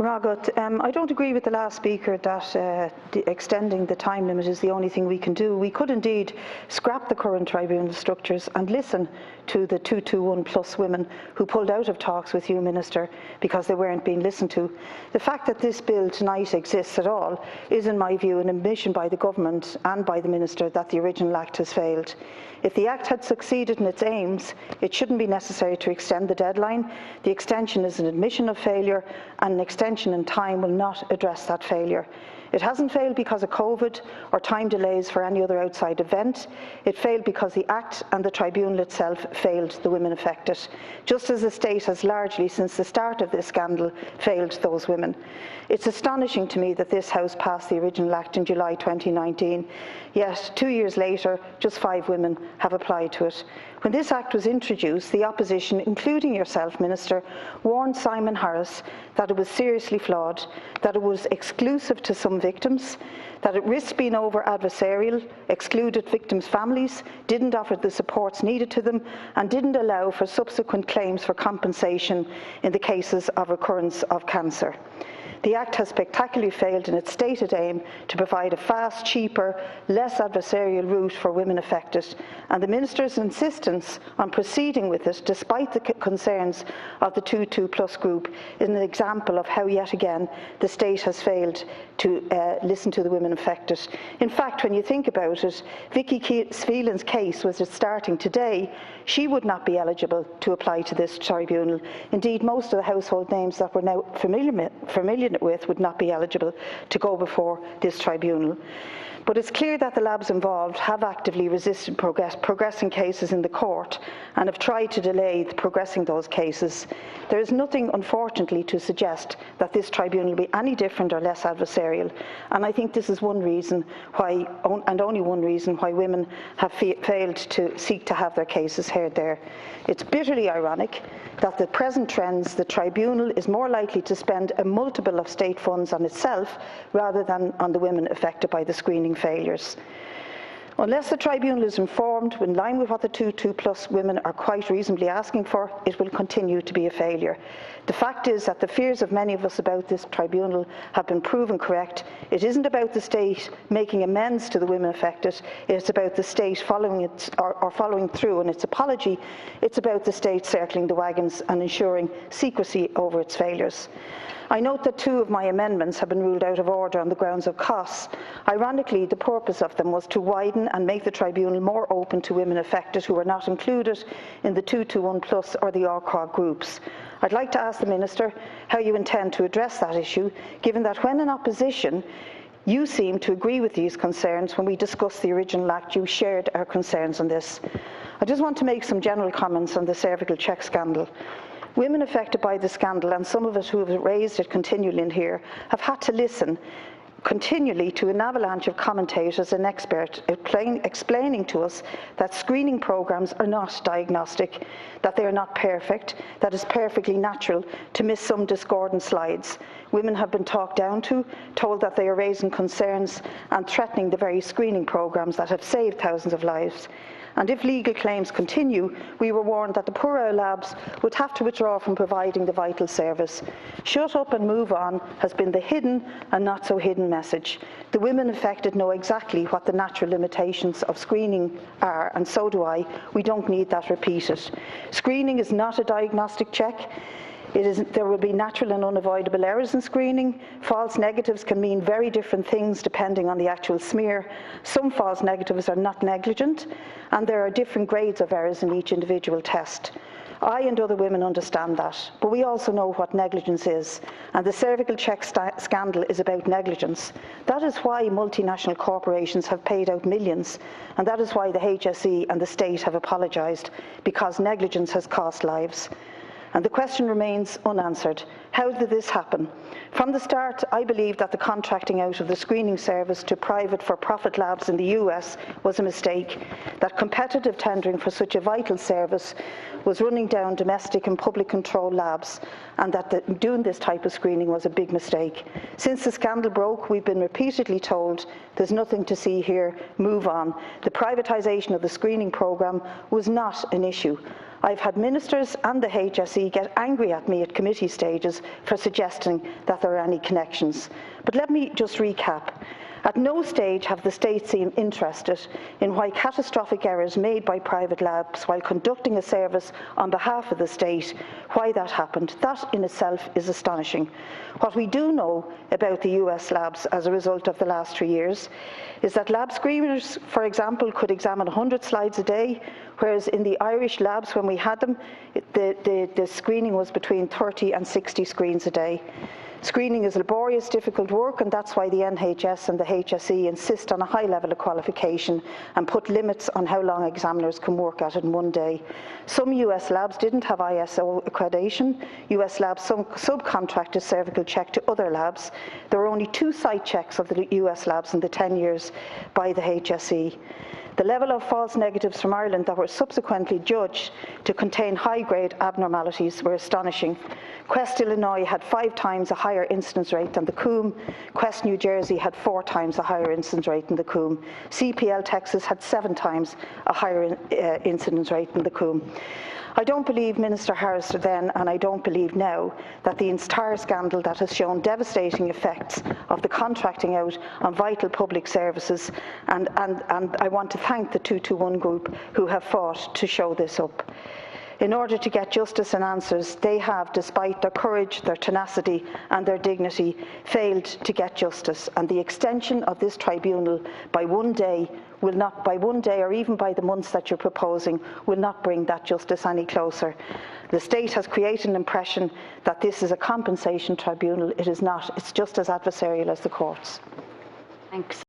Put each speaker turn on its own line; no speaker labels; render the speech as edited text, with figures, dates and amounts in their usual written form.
I don't agree with the last speaker that extending the time limit is the only thing we can do. We could indeed scrap the current tribunal structures and listen to the 221 plus women who pulled out of talks with you, Minister, because they weren't being listened to. The fact that this bill tonight exists at all is, in my view, an admission by the government and by the Minister that the original Act has failed. If the Act had succeeded in its aims, it shouldn't be necessary to extend the deadline. The extension is an admission of failure, and an extension in time will not address that failure. It hasn't failed because of COVID or time delays for any other outside event. It failed because the Act and the Tribunal itself failed the women affected, just as the state has largely, since the start of this scandal, failed those women. It's astonishing to me that this House passed the original Act in July 2019, yet 2 years later, just 5 women have applied to it. When this Act was introduced, the opposition, including yourself, Minister, warned Simon Harris that it was seriously flawed, that it was exclusive to some victims, that it risked being over-adversarial, excluded victims' families, didn't offer the supports needed to them, and didn't allow for subsequent claims for compensation in the cases of recurrence of cancer. The Act has spectacularly failed in its stated aim to provide a fast, cheaper, less adversarial route for women affected, and the Minister's insistence on proceeding with it, despite the concerns of the 22 plus group, is an example of how, yet again, the state has failed to listen to the women affected. In fact, when you think about it, Vicky Phelan's case was starting today. She would not be eligible to apply to this tribunal. Indeed, most of the household names that we're now familiar with would not be eligible to go before this tribunal. But it's clear that the labs involved have actively resisted progressing cases in the court and have tried to delay progressing those cases. There is nothing, unfortunately, to suggest that this tribunal will be any different or less adversarial, and I think this is one reason why, and only one reason, why women have failed to seek to have their cases heard there. It's bitterly ironic that the present trends, the tribunal is more likely to spend a multiple of state funds on itself rather than on the women affected by the screening failures. Unless the tribunal is informed in line with what the 22 plus women are quite reasonably asking for, it will continue to be a failure. The fact is that the fears of many of us about this tribunal have been proven correct. It isn't about the state making amends to the women affected, it's about the state following through on its apology. It's about the state circling the wagons and ensuring secrecy over its failures. I note that 2 of my amendments have been ruled out of order on the grounds of costs. Ironically, the purpose of them was to widen and make the tribunal more open to women affected who are not included in the 221 plus or the ORCOG groups. I'd like to ask the Minister how you intend to address that issue, given that when in opposition, you seem to agree with these concerns. When we discussed the original Act, you shared our concerns on this. I just want to make some general comments on the CervicalCheck scandal. Women affected by the scandal, and some of us who have raised it continually in here, have had to listen continually to an avalanche of commentators and experts explaining to us that screening programs are not diagnostic, that they are not perfect, that it's perfectly natural to miss some discordant slides. Women have been talked down to, told that they are raising concerns and threatening the very screening programs that have saved thousands of lives. And if legal claims continue, we were warned that the poorer labs would have to withdraw from providing the vital service. Shut up and move on has been the hidden and not so hidden message. The women affected know exactly what the natural limitations of screening are, and so do I. We don't need that repeated. Screening is not a diagnostic check. There will be natural and unavoidable errors in screening. False negatives can mean very different things depending on the actual smear. Some false negatives are not negligent, and there are different grades of errors in each individual test. I and other women understand that, but we also know what negligence is, and the CervicalCheck scandal is about negligence. That is why multinational corporations have paid out millions, and that is why the HSE and the state have apologised, because negligence has cost lives. And the question remains unanswered. How did this happen? From the start, I believed that the contracting out of the screening service to private for-profit labs in the US was a mistake, that competitive tendering for such a vital service was running down domestic and public control labs, and that doing this type of screening was a big mistake. Since the scandal broke, we've been repeatedly told there's nothing to see here, move on. The privatisation of the screening programme was not an issue. I've had ministers and the HSE get angry at me at committee stages for suggesting that there are any connections. But let me just recap. At no stage have the state seemed interested in why catastrophic errors made by private labs while conducting a service on behalf of the state, why that happened. That in itself is astonishing. What we do know about the US labs as a result of the last 3 years is that lab screeners, for example, could examine 100 slides a day, whereas in the Irish labs, when we had them, the screening was between 30 and 60 screens a day. Screening is laborious, difficult work, and that's why the NHS and the HSE insist on a high level of qualification and put limits on how long examiners can work at it in one day. Some US labs didn't have ISO accreditation. US labs subcontracted CervicalCheck to other labs. There were only 2 site checks of the US labs in the 10 years by the HSE. The level of false negatives from Ireland that were subsequently judged to contain high-grade abnormalities were astonishing. Quest Illinois had 5 times a higher incidence rate than the Coombe. Quest New Jersey had 4 times a higher incidence rate than the Coombe. CPL Texas had 7 times a higher incidence rate than the Coombe. I don't believe Minister Harris then, and I don't believe now, that the entire scandal that has shown devastating effects of the contracting out on vital public services, and I want to thank the 221 group who have fought to show this up. In order to get justice and answers, they have, despite their courage, their tenacity and their dignity, failed to get justice, and the extension of this tribunal by 1 day will not, by 1 day or even by the months that you're proposing, will not bring that justice any closer. The state has created an impression that this is a compensation tribunal. It is not. It's just as adversarial as the courts.
Thanks.